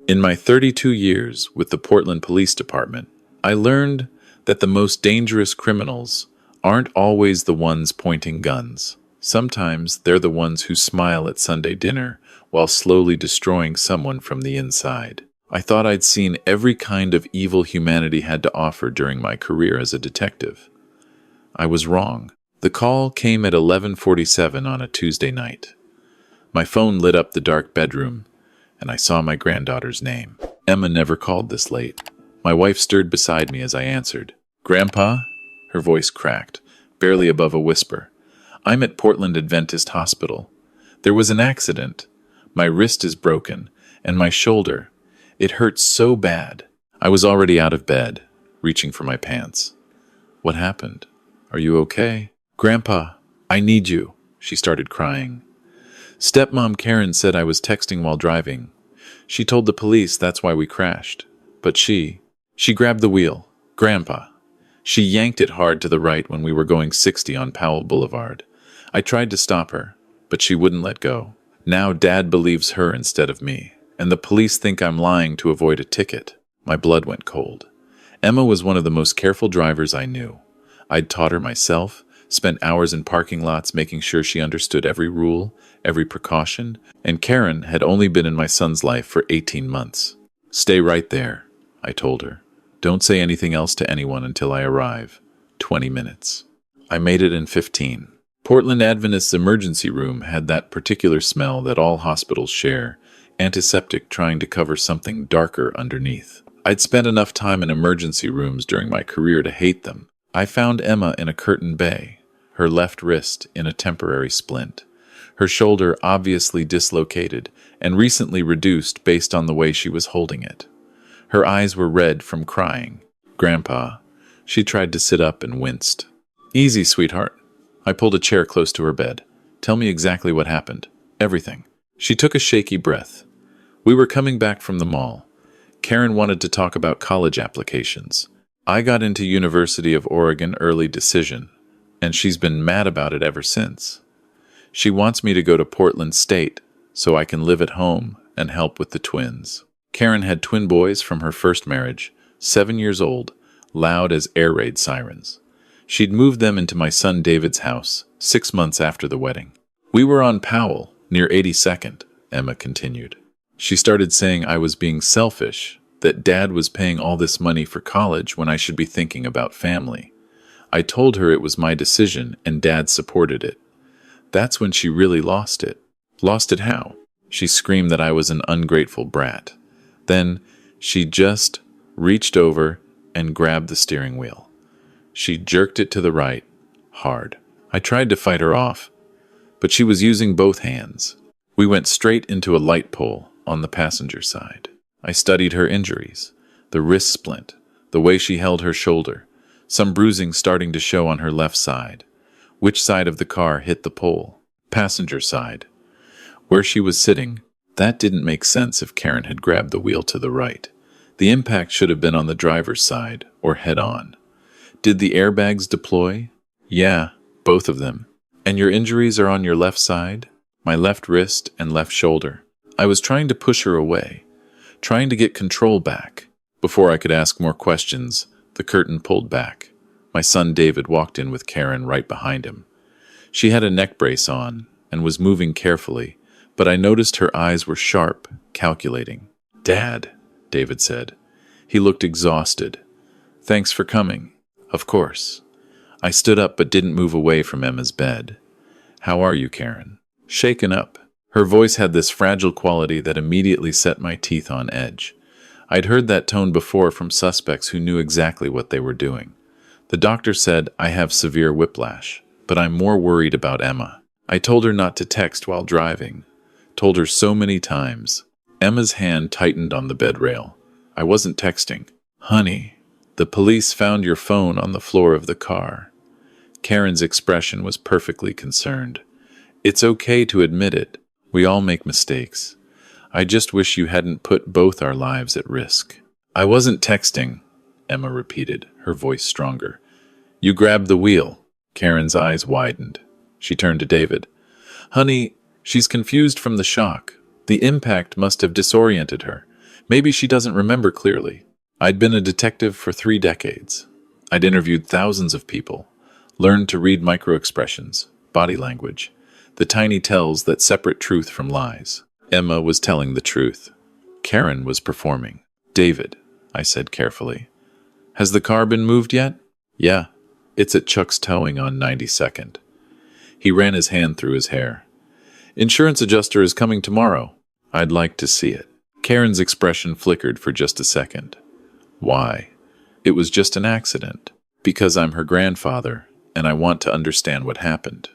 In my 32 years with the Portland Police Department, I learned that the most dangerous criminals aren't always the ones pointing guns. Sometimes they're the ones who smile at Sunday dinner while slowly destroying someone from the inside. I thought I'd seen every kind of evil humanity had to offer during my career as a detective. I was wrong. The call came at 11:47 on a Tuesday night. My phone lit up the dark bedroom, and I saw my granddaughter's name. Emma never called this late. My wife stirred beside me as I answered. "Grandpa?" Her voice cracked, barely above a whisper. "I'm at Portland Adventist Hospital. There was an accident. My wrist is broken, and my shoulder. It hurts so bad." I was already out of bed, reaching for my pants. "What happened? Are you okay?" "Grandpa, I need you," she started crying. "Stepmom Karen said I was texting while driving. She told the police that's why we crashed. But she grabbed the wheel. Grandpa. She yanked it hard to the right when we were going 60 on Powell Boulevard. I tried to stop her, but she wouldn't let go. Now Dad believes her instead of me, and the police think I'm lying to avoid a ticket." My blood went cold. Emma was one of the most careful drivers I knew. I'd taught her myself, spent hours in parking lots making sure she understood every rule, every precaution, and Karen had only been in my son's life for 18 months. "Stay right there," I told her. "Don't say anything else to anyone until I arrive. 20 minutes. I made it in 15. Portland Adventist's emergency room had that particular smell that all hospitals share, antiseptic trying to cover something darker underneath. I'd spent enough time in emergency rooms during my career to hate them. I found Emma in a curtain bay, her left wrist in a temporary splint, her shoulder obviously dislocated and recently reduced based on the way she was holding it. Her eyes were red from crying. "Grandpa." She tried to sit up and winced. "Easy, sweetheart." I pulled a chair close to her bed. "Tell me exactly what happened. Everything." She took a shaky breath. "We were coming back from the mall. Karen wanted to talk about college applications. I got into University of Oregon early decision, and she's been mad about it ever since. She wants me to go to Portland State so I can live at home and help with the twins." Karen had twin boys from her first marriage, 7 years old, loud as air raid sirens. She'd moved them into my son David's house 6 months after the wedding. "We were on Powell, near 82nd, Emma continued. "She started saying I was being selfish, that Dad was paying all this money for college when I should be thinking about family. I told her it was my decision and Dad supported it. That's when she really lost it." "Lost it how?" She screamed that I was an ungrateful brat. Then she just reached over and grabbed the steering wheel. She jerked it to the right, hard. I tried to fight her off, but she was using both hands. We went straight into a light pole on the passenger side. I studied her injuries, the wrist splint, the way she held her shoulder, some bruising starting to show on her left side. Which side of the car hit the pole? Passenger side. Where she was sitting, that didn't make sense if Karen had grabbed the wheel to the right. The impact should have been on the driver's side, or head-on. Did the airbags deploy? Yeah, both of them. "And your injuries are on your left side?" "My left wrist and left shoulder." I was trying to push her away, trying to get control back. Before I could ask more questions, the curtain pulled back. My son David walked in with Karen right behind him. She had a neck brace on and was moving carefully, but I noticed her eyes were sharp, calculating. "Dad," David said. He looked exhausted. "Thanks for coming." "Of course." I stood up but didn't move away from Emma's bed. "How are you, Karen?" "Shaken up." Her voice had this fragile quality that immediately set my teeth on edge. I'd heard that tone before from suspects who knew exactly what they were doing. The doctor said I have severe whiplash, but I'm more worried about Emma. I told her not to text while driving. Told her so many times. Emma's hand tightened on the bed rail. "I wasn't texting." "Honey, the police found your phone on the floor of the car." Karen's expression was perfectly concerned. "It's okay to admit it. We all make mistakes. I just wish you hadn't put both our lives at risk." "I wasn't texting," Emma repeated, her voice stronger. "You grabbed the wheel." Karen's eyes widened. She turned to David. "Honey, she's confused from the shock. The impact must have disoriented her. Maybe she doesn't remember clearly. I'd been a detective for 3 decades. I'd interviewed thousands of people, learned to read microexpressions, body language, the tiny tells that separate truth from lies. Emma was telling the truth. Karen was performing. David, I said carefully. Has the car been moved yet? Yeah, it's at Chuck's Towing on 92nd. He ran his hand through his hair. Insurance adjuster is coming tomorrow. I'd like to see it. Karen's expression flickered for just a second. Why? It was just an accident. Because I'm her grandfather, and I want to understand what happened.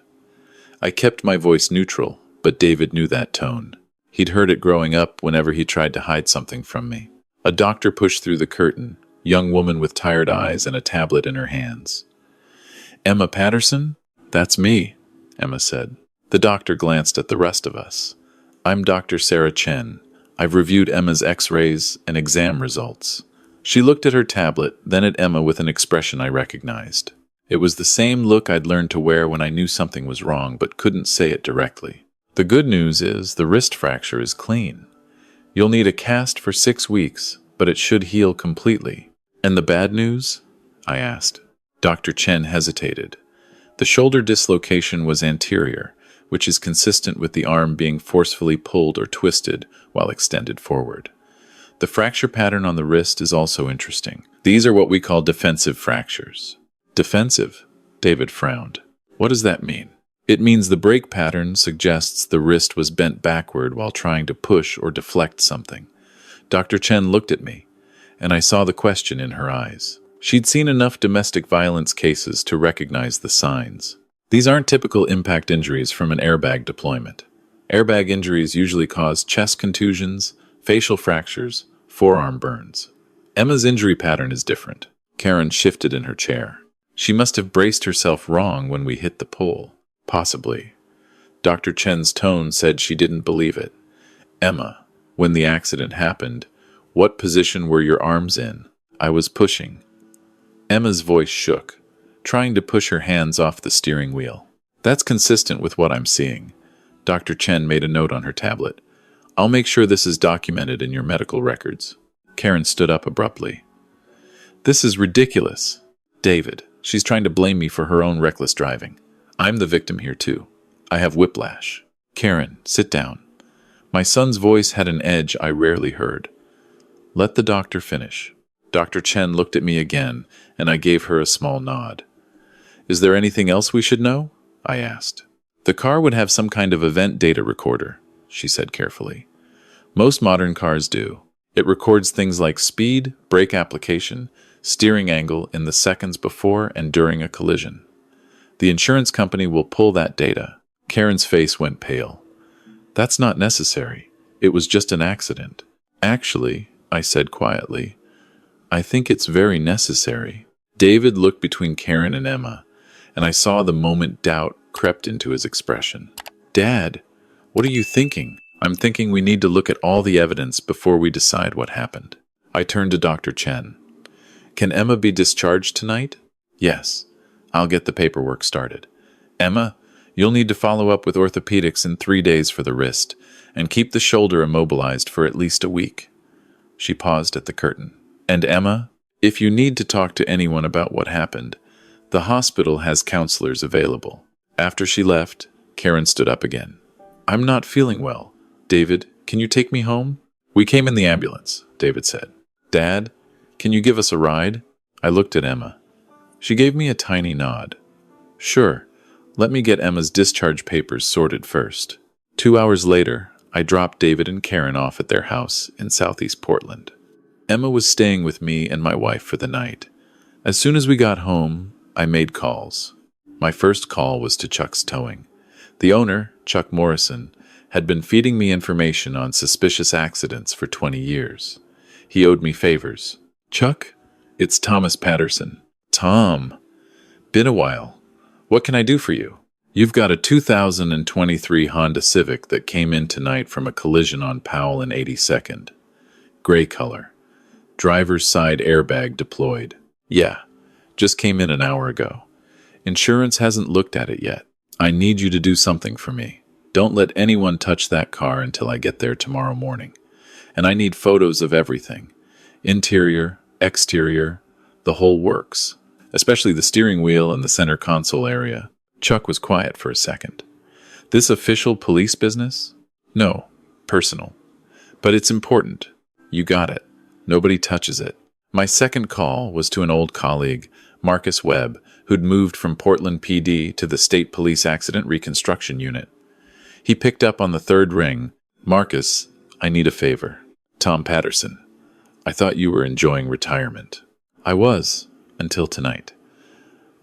I kept my voice neutral, but David knew that tone. He'd heard it growing up whenever he tried to hide something from me. A doctor pushed through the curtain, young woman with tired eyes and a tablet in her hands. Emma Patterson? That's me, Emma said. The doctor glanced at the rest of us. I'm Dr. Sarah Chen. I've reviewed Emma's x-rays and exam results. She looked at her tablet, then at Emma with an expression I recognized. It was the same look I'd learned to wear when I knew something was wrong but couldn't say it directly. The good news is the wrist fracture is clean. You'll need a cast for 6 weeks, but it should heal completely. And the bad news? I asked. Dr. Chen hesitated. The shoulder dislocation was anterior, which is consistent with the arm being forcefully pulled or twisted while extended forward. The fracture pattern on the wrist is also interesting. These are what we call defensive fractures. Defensive? David frowned. What does that mean? It means the break pattern suggests the wrist was bent backward while trying to push or deflect something. Dr. Chen looked at me, and I saw the question in her eyes. She'd seen enough domestic violence cases to recognize the signs. These aren't typical impact injuries from an airbag deployment. Airbag injuries usually cause chest contusions, facial fractures, forearm burns. Emma's injury pattern is different. Karen shifted in her chair. She must have braced herself wrong when we hit the pole. Possibly. Dr. Chen's tone said she didn't believe it. Emma, when the accident happened, what position were your arms in? I was pushing. Emma's voice shook, trying to push her hands off the steering wheel. That's consistent with what I'm seeing. Dr. Chen made a note on her tablet. I'll make sure this is documented in your medical records. Karen stood up abruptly. This is ridiculous. David, she's trying to blame me for her own reckless driving. I'm the victim here too. I have whiplash. Karen, sit down. My son's voice had an edge I rarely heard. Let the doctor finish. Dr. Chen looked at me again, and I gave her a small nod. Is there anything else we should know? I asked. The car would have some kind of event data recorder, she said carefully. Most modern cars do. It records things like speed, brake application, steering angle in the seconds before and during a collision. The insurance company will pull that data. Karen's face went pale. That's not necessary. It was just an accident. Actually, I said quietly, I think it's very necessary. David looked between Karen and Emma, and I saw the moment doubt crept into his expression. Dad, what are you thinking? I'm thinking we need to look at all the evidence before we decide what happened. I turned to Dr. Chen. Can Emma be discharged tonight? Yes. I'll get the paperwork started. Emma, you'll need to follow up with orthopedics in 3 days for the wrist, and keep the shoulder immobilized for at least a week. She paused at the curtain. And Emma, if you need to talk to anyone about what happened, the hospital has counselors available. After she left, Karen stood up again. I'm not feeling well. David, can you take me home? We came in the ambulance, David said. Dad, can you give us a ride? I looked at Emma. She gave me a tiny nod. Sure, let me get Emma's discharge papers sorted first. 2 hours later, I dropped David and Karen off at their house in southeast Portland. Emma was staying with me and my wife for the night. As soon as we got home, I made calls. My first call was to Chuck's Towing. The owner, Chuck Morrison, had been feeding me information on suspicious accidents for 20 years. He owed me favors. Chuck, it's Thomas Patterson. Tom, been a while. What can I do for you? You've got a 2023 Honda Civic that came in tonight from a collision on Powell and 82nd. Gray color. Driver's side airbag deployed. Yeah, just came in an hour ago. Insurance hasn't looked at it yet. I need you to do something for me. Don't let anyone touch that car until I get there tomorrow morning. And I need photos of everything. Interior, exterior, the whole works. Especially the steering wheel and the center console area. Chuck was quiet for a second. This official police business? No, personal. But it's important. You got it. Nobody touches it. My second call was to an old colleague, Marcus Webb, who'd moved from Portland PD to the State Police Accident Reconstruction Unit. He picked up on the third ring. Marcus, I need a favor. Tom Patterson. I thought you were enjoying retirement. I was, until tonight.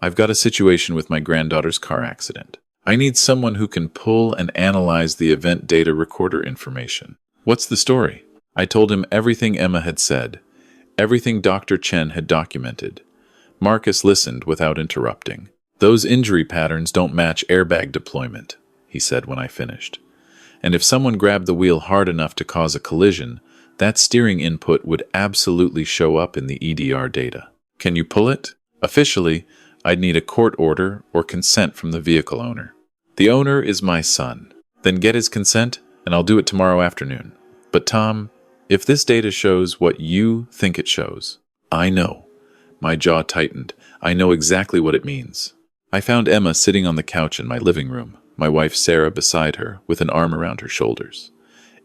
I've got a situation with my granddaughter's car accident. I need someone who can pull and analyze the event data recorder information. What's the story? I told him everything Emma had said, everything Dr. Chen had documented. Marcus listened without interrupting. Those injury patterns don't match airbag deployment, he said when I finished. And if someone grabbed the wheel hard enough to cause a collision, that steering input would absolutely show up in the EDR data. Can you pull it? Officially, I'd need a court order or consent from the vehicle owner. The owner is my son. Then get his consent, and I'll do it tomorrow afternoon. But Tom, if this data shows what you think it shows, I know. My jaw tightened. I know exactly what it means. I found Emma sitting on the couch in my living room, my wife Sarah beside her, with an arm around her shoulders.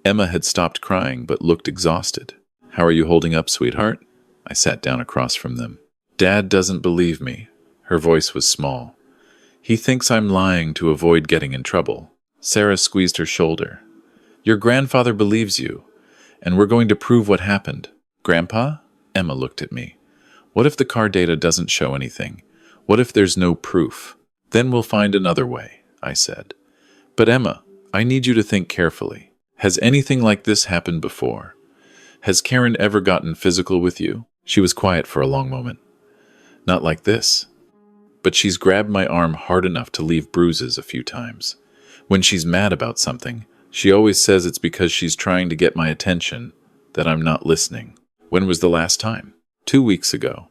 Emma had stopped crying but looked exhausted. How are you holding up, sweetheart? I sat down across from them. Dad doesn't believe me. Her voice was small. He thinks I'm lying to avoid getting in trouble. Sarah squeezed her shoulder. Your grandfather believes you, and we're going to prove what happened. Grandpa? Emma looked at me. What if the car data doesn't show anything? What if there's no proof? Then we'll find another way, I said. But Emma, I need you to think carefully. Has anything like this happened before? Has Karen ever gotten physical with you? She was quiet for a long moment. Not like this. But she's grabbed my arm hard enough to leave bruises a few times. When she's mad about something, she always says it's because she's trying to get my attention, that I'm not listening. When was the last time? 2 weeks ago.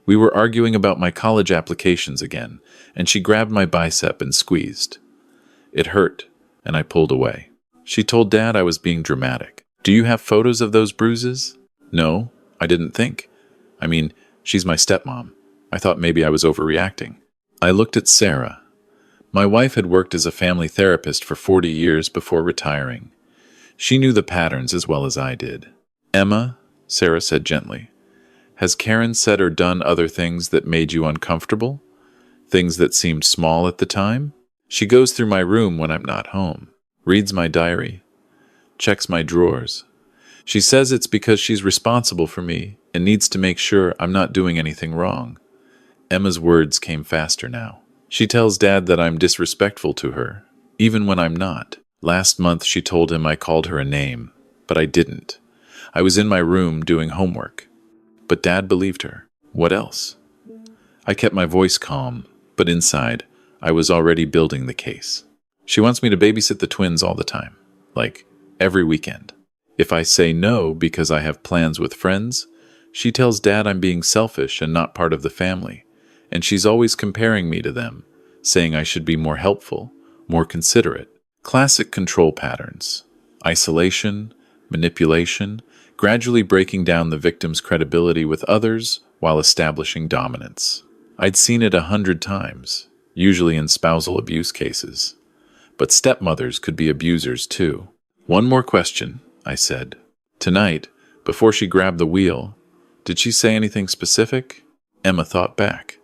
We were arguing about my college applications again, and she grabbed my bicep and squeezed. It hurt, and I pulled away. She told Dad I was being dramatic. Do you have photos of those bruises? No, I didn't think. I mean, she's my stepmom. I thought maybe I was overreacting. I looked at Sarah. My wife had worked as a family therapist for 40 years before retiring. She knew the patterns as well as I did. Emma, Sarah said gently, has Karen said or done other things that made you uncomfortable? Things that seemed small at the time? She goes through my room when I'm not home, reads my diary, checks my drawers. She says it's because she's responsible for me and needs to make sure I'm not doing anything wrong. Emma's words came faster now. She tells Dad that I'm disrespectful to her, even when I'm not. Last month she told him I called her a name, but I didn't. I was in my room doing homework. But Dad believed her. What else? I kept my voice calm, but inside, I was already building the case. She wants me to babysit the twins all the time, like every weekend. If I say no because I have plans with friends, she tells Dad I'm being selfish and not part of the family, and she's always comparing me to them, saying I should be more helpful, more considerate. Classic control patterns. Isolation, manipulation, gradually breaking down the victim's credibility with others while establishing dominance. I'd seen it 100 times, usually in spousal abuse cases. But stepmothers could be abusers too. One more question, I said. Tonight, before she grabbed the wheel, did she say anything specific? Emma thought back.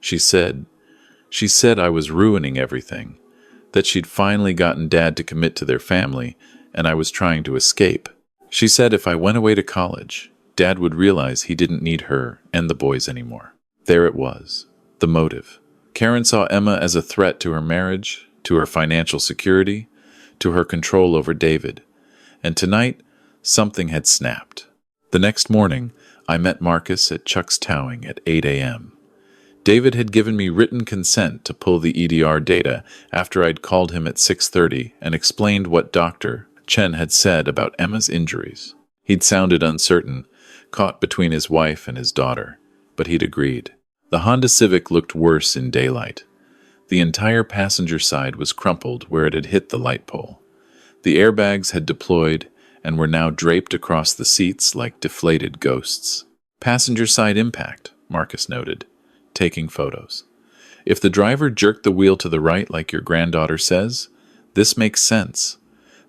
She said I was ruining everything, that she'd finally gotten Dad to commit to their family, and I was trying to escape. She said if I went away to college, Dad would realize he didn't need her and the boys anymore. There it was, the motive. Karen saw Emma as a threat to her marriage, to her financial security, to her control over David. And tonight, something had snapped. The next morning, I met Marcus at Chuck's Towing at 8 a.m. David had given me written consent to pull the EDR data after I'd called him at 6:30 and explained what Dr. Chen had said about Emma's injuries. He'd sounded uncertain, caught between his wife and his daughter, but he'd agreed. The Honda Civic looked worse in daylight. The entire passenger side was crumpled where it had hit the light pole. The airbags had deployed, and were now draped across the seats like deflated ghosts. Passenger side impact, Marcus noted, taking photos. If the driver jerked the wheel to the right like your granddaughter says, this makes sense.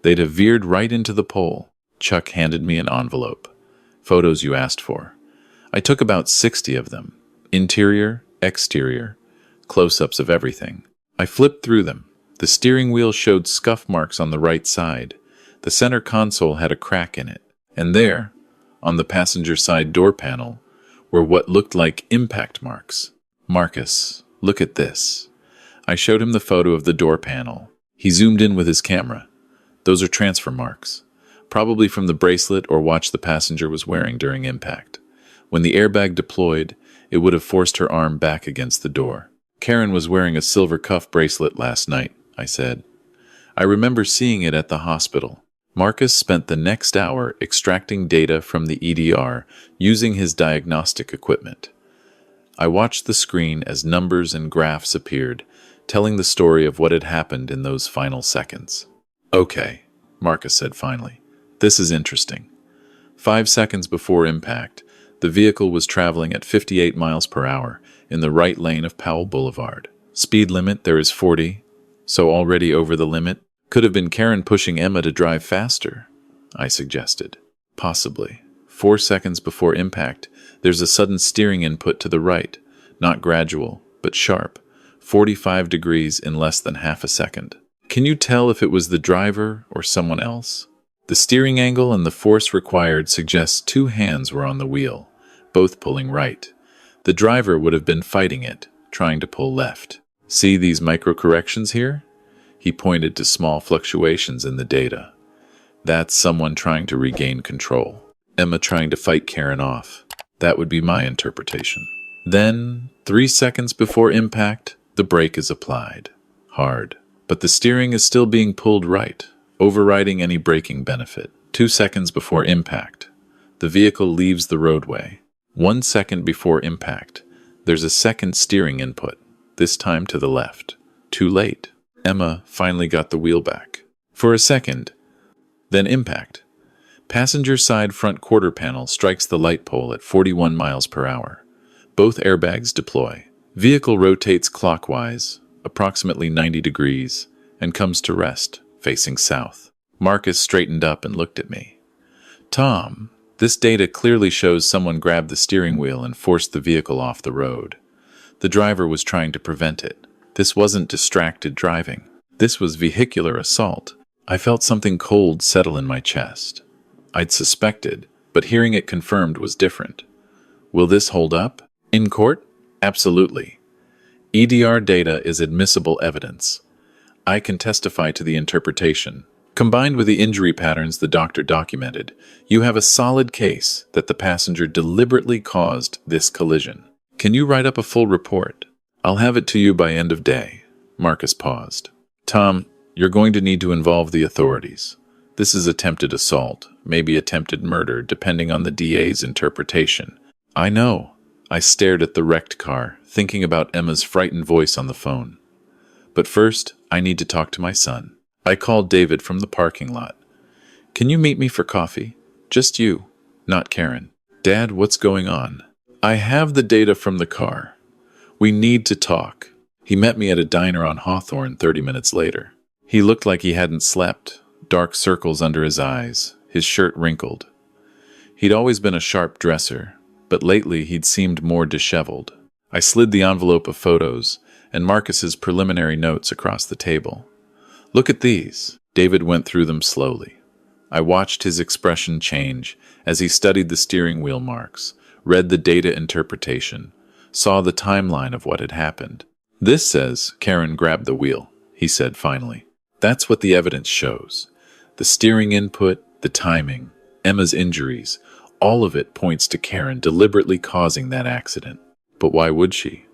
They'd have veered right into the pole. Chuck handed me an envelope. Photos you asked for. I took about 60 of them. Interior, exterior, close-ups of everything. I flipped through them. The steering wheel showed scuff marks on the right side. The center console had a crack in it. And there, on the passenger side door panel, were what looked like impact marks. Marcus, look at this. I showed him the photo of the door panel. He zoomed in with his camera. Those are transfer marks, probably from the bracelet or watch the passenger was wearing during impact. When the airbag deployed, it would have forced her arm back against the door. Karen was wearing a silver cuff bracelet last night, I said. I remember seeing it at the hospital. Marcus spent the next hour extracting data from the EDR using his diagnostic equipment. I watched the screen as numbers and graphs appeared, telling the story of what had happened in those final seconds. Okay, Marcus said finally. This is interesting. 5 seconds before impact, the vehicle was traveling at 58 miles per hour in the right lane of Powell Boulevard. Speed limit there is 40, so already over the limit. Could have been Karen pushing Emma to drive faster, I suggested. Possibly. 4 seconds before impact, there's a sudden steering input to the right, not gradual, but sharp, 45 degrees in less than half a second. Can you tell if it was the driver or someone else? The steering angle and the force required suggests 2 hands were on the wheel, both pulling right. The driver would have been fighting it, trying to pull left. See these micro-corrections here? He pointed to small fluctuations in the data. That's someone trying to regain control. Emma trying to fight Karen off. That would be my interpretation. Then, 3 seconds before impact, the brake is applied. Hard. But the steering is still being pulled right, overriding any braking benefit. 2 seconds before impact, the vehicle leaves the roadway. 1 second before impact, there's a second steering input, this time to the left. Too late. Emma finally got the wheel back. For a second. Then impact. Passenger side front quarter panel strikes the light pole at 41 miles per hour. Both airbags deploy. Vehicle rotates clockwise, approximately 90 degrees, and comes to rest, facing south. Marcus straightened up and looked at me. Tom, this data clearly shows someone grabbed the steering wheel and forced the vehicle off the road. The driver was trying to prevent it. This wasn't distracted driving. This was vehicular assault. I felt something cold settle in my chest. I'd suspected, but hearing it confirmed was different. Will this hold up? In court? Absolutely. EDR data is admissible evidence. I can testify to the interpretation. Combined with the injury patterns the doctor documented, you have a solid case that the passenger deliberately caused this collision. Can you write up a full report? I'll have it to you by end of day. Marcus paused. Tom, you're going to need to involve the authorities. This is attempted assault, maybe attempted murder, depending on the DA's interpretation. I know. I stared at the wrecked car, thinking about Emma's frightened voice on the phone. But first, I need to talk to my son. I called David from the parking lot. Can you meet me for coffee? Just you, not Karen. Dad, what's going on? I have the data from the car. We need to talk. He met me at a diner on Hawthorne 30 minutes later. He looked like he hadn't slept, dark circles under his eyes, his shirt wrinkled. He'd always been a sharp dresser, but lately he'd seemed more disheveled. I slid the envelope of photos and Marcus's preliminary notes across the table. Look at these. David went through them slowly. I watched his expression change as he studied the steering wheel marks, read the data interpretation, saw the timeline of what had happened. This says Karen grabbed the wheel, he said finally. That's what the evidence shows. The steering input, the timing, Emma's injuries, all of it points to Karen deliberately causing that accident. But why would she?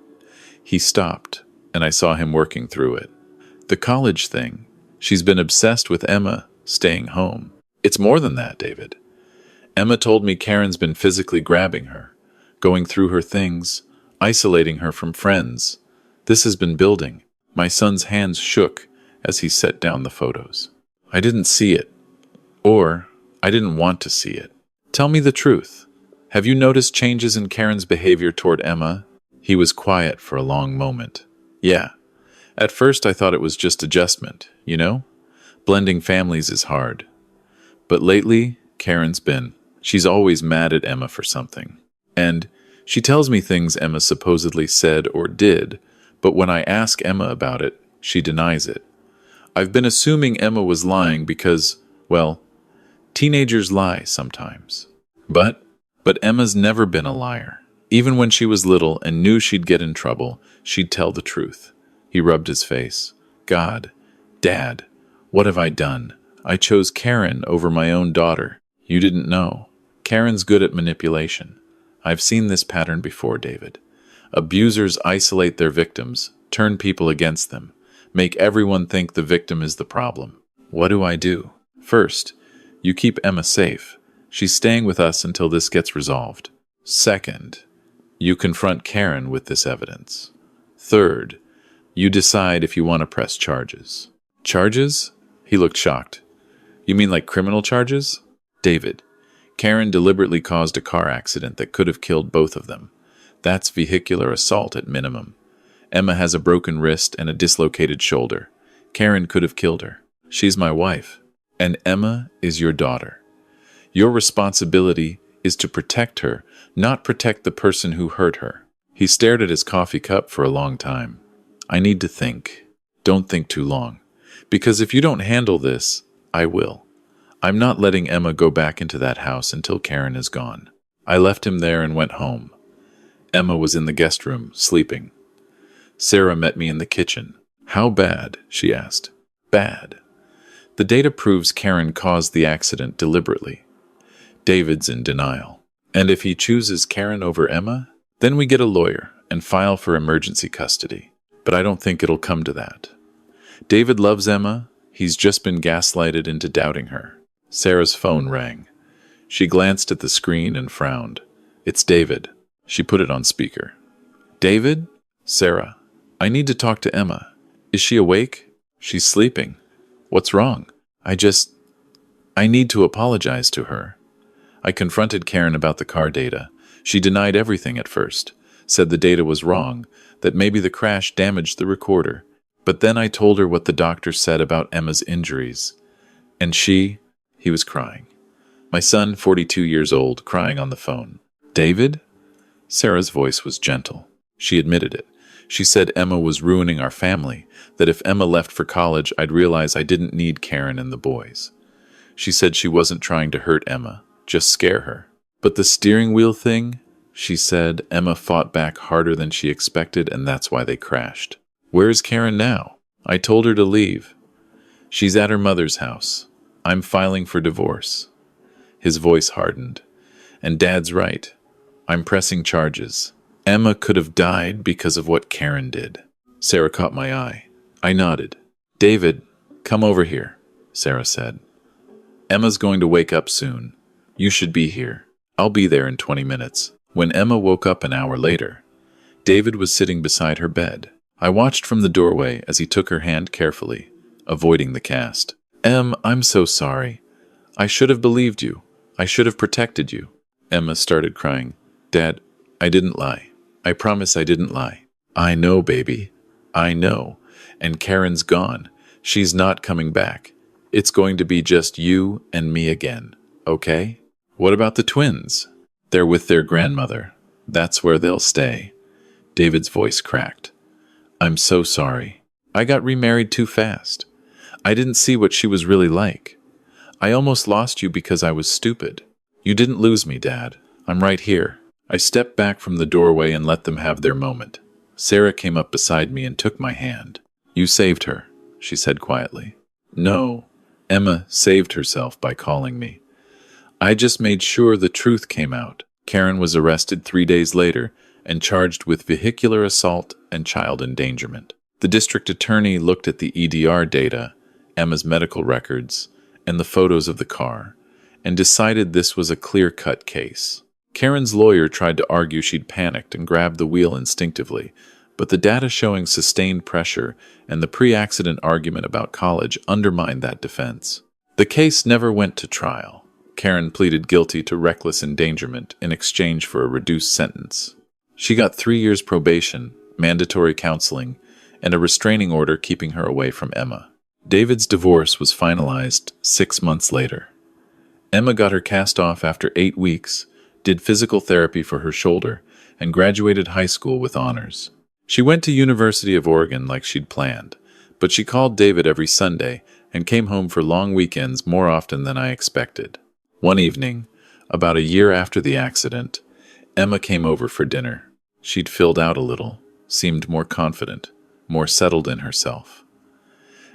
He stopped, and I saw him working through it. The college thing. She's been obsessed with Emma staying home. It's more than that, David. Emma told me Karen's been physically grabbing her, going through her things, isolating her from friends. This has been building. My son's hands shook as he set down the photos. I didn't see it. Or I didn't want to see it. Tell me the truth. Have you noticed changes in Karen's behavior toward Emma? He was quiet for a long moment. Yeah. At first I thought it was just adjustment, you know? Blending families is hard. But lately, she's always mad at Emma for something. And she tells me things Emma supposedly said or did, but when I ask Emma about it, she denies it. I've been assuming Emma was lying because, well, teenagers lie sometimes. But Emma's never been a liar. Even when she was little and knew she'd get in trouble, she'd tell the truth. He rubbed his face. God, Dad, what have I done? I chose Karen over my own daughter. You didn't know. Karen's good at manipulation. I've seen this pattern before, David. Abusers isolate their victims, turn people against them, make everyone think the victim is the problem. What do I do? First, you keep Emma safe. She's staying with us until this gets resolved. Second, you confront Karen with this evidence. Third, you decide if you want to press charges. Charges? He looked shocked. You mean like criminal charges? David, Karen deliberately caused a car accident that could have killed both of them. That's vehicular assault at minimum. Emma has a broken wrist and a dislocated shoulder. Karen could have killed her. She's my wife. And Emma is your daughter. Your responsibility is to protect her, not protect the person who hurt her. He stared at his coffee cup for a long time. I need to think. Don't think too long. Because if you don't handle this, I will. I'm not letting Emma go back into that house until Karen is gone. I left him there and went home. Emma was in the guest room, sleeping. Sarah met me in the kitchen. How bad? She asked. Bad. The data proves Karen caused the accident deliberately. David's in denial. And if he chooses Karen over Emma, then we get a lawyer and file for emergency custody. But I don't think it'll come to that. David loves Emma. He's just been gaslighted into doubting her. Sarah's phone rang. She glanced at the screen and frowned. It's David. She put it on speaker. David? Sarah, I need to talk to Emma. Is she awake? She's sleeping. What's wrong? I need to apologize to her. I confronted Karen about the car data. She denied everything at first, said the data was wrong, that maybe the crash damaged the recorder. But then I told her what the doctor said about Emma's injuries. And he was crying. My son, 42 years old, crying on the phone. David? Sarah's voice was gentle. She admitted it. She said Emma was ruining our family, that if Emma left for college, I'd realize I didn't need Karen and the boys. She said she wasn't trying to hurt Emma, just scare her. But the steering wheel thing? She said Emma fought back harder than she expected, and that's why they crashed. Where's Karen now? I told her to leave. She's at her mother's house. I'm filing for divorce. His voice hardened. And Dad's right. I'm pressing charges. Emma could have died because of what Karen did. Sarah caught my eye. I nodded. David, come over here, Sarah said. Emma's going to wake up soon. You should be here. I'll be there in 20 minutes. When Emma woke up an hour later, David was sitting beside her bed. I watched from the doorway as he took her hand carefully, avoiding the cast. I'm so sorry. I should have believed you. I should have protected you. Emma started crying. Dad, I didn't lie. I promise I didn't lie. I know, baby. I know. And Karen's gone. She's not coming back. It's going to be just you and me again, okay? What about the twins? They're with their grandmother. That's where they'll stay. David's voice cracked. I'm so sorry. I got remarried too fast. I didn't see what she was really like. I almost lost you because I was stupid. You didn't lose me, Dad. I'm right here. I stepped back from the doorway and let them have their moment. Sarah came up beside me and took my hand. You saved her, she said quietly. No, Emma saved herself by calling me. I just made sure the truth came out. Karen was arrested 3 days later and charged with vehicular assault and child endangerment. The district attorney looked at the EDR data, Emma's medical records, and the photos of the car, and decided this was a clear-cut case. Karen's lawyer tried to argue she'd panicked and grabbed the wheel instinctively, but the data showing sustained pressure and the pre-accident argument about college undermined that defense. The case never went to trial. Karen pleaded guilty to reckless endangerment in exchange for a reduced sentence. She got 3 years probation, mandatory counseling, and a restraining order keeping her away from Emma. David's divorce was finalized 6 months later. Emma got her cast off after 8 weeks, did physical therapy for her shoulder, and graduated high school with honors. She went to University of Oregon like she'd planned, but she called David every Sunday and came home for long weekends more often than I expected. One evening, about a year after the accident, Emma came over for dinner. She'd filled out a little, seemed more confident, more settled in herself.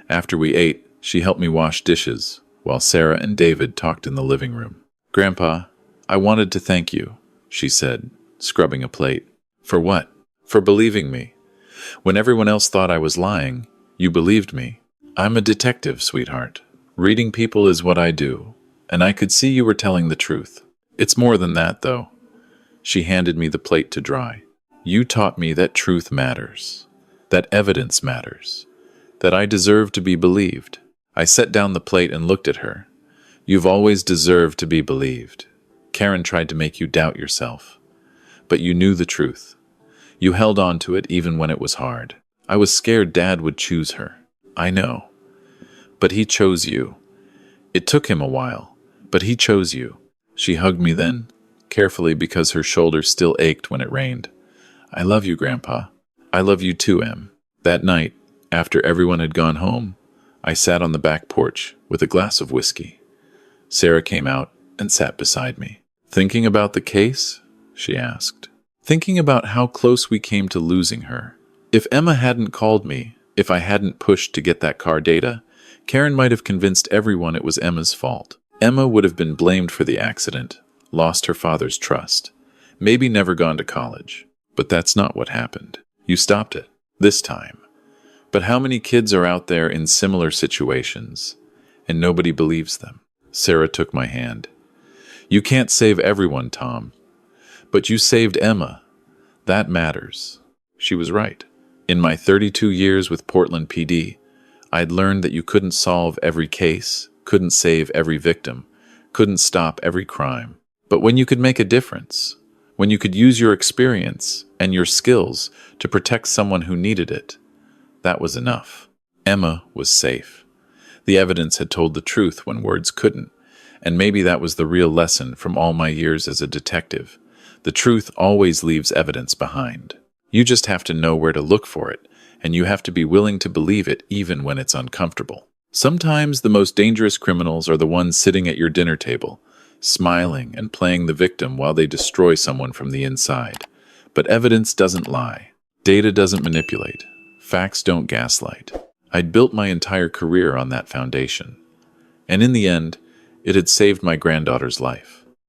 After we ate, she helped me wash dishes, while Sarah and David talked in the living room. "Grandpa, I wanted to thank you," she said, scrubbing a plate. "For what?" "For believing me. When everyone else thought I was lying, you believed me. I'm a detective, sweetheart. Reading people is what I do, and I could see you were telling the truth. It's more than that, though." She handed me the plate to dry. "You taught me that truth matters, that evidence matters, that I deserve to be believed." I set down the plate and looked at her. "You've always deserved to be believed. Karen tried to make you doubt yourself, but you knew the truth. You held on to it even when it was hard. I was scared Dad would choose her. I know. But he chose you. It took him a while, but he chose you." She hugged me then, carefully because her shoulder still ached when it rained. "I love you, Grandpa. I love you too, Em." That night, after everyone had gone home, I sat on the back porch with a glass of whiskey. Sarah came out and sat beside me. "Thinking about the case?" she asked. "Thinking about how close we came to losing her. If Emma hadn't called me, if I hadn't pushed to get that car data, Karen might have convinced everyone it was Emma's fault. Emma would have been blamed for the accident, lost her father's trust, maybe never gone to college. But that's not what happened. You stopped it, this time. But how many kids are out there in similar situations, and nobody believes them?" Sarah took my hand. "You can't save everyone, Tom. But you saved Emma. That matters." She was right. In my 32 years with Portland PD, I'd learned that you couldn't solve every case, couldn't save every victim, couldn't stop every crime. But when you could make a difference, when you could use your experience and your skills to protect someone who needed it, that was enough. Emma was safe. The evidence had told the truth when words couldn't, and maybe that was the real lesson from all my years as a detective. The truth always leaves evidence behind. You just have to know where to look for it, and you have to be willing to believe it even when it's uncomfortable. Sometimes the most dangerous criminals are the ones sitting at your dinner table, smiling and playing the victim while they destroy someone from the inside. But evidence doesn't lie. Data doesn't manipulate. Facts don't gaslight. I'd built my entire career on that foundation. And in the end, it had saved my granddaughter's life.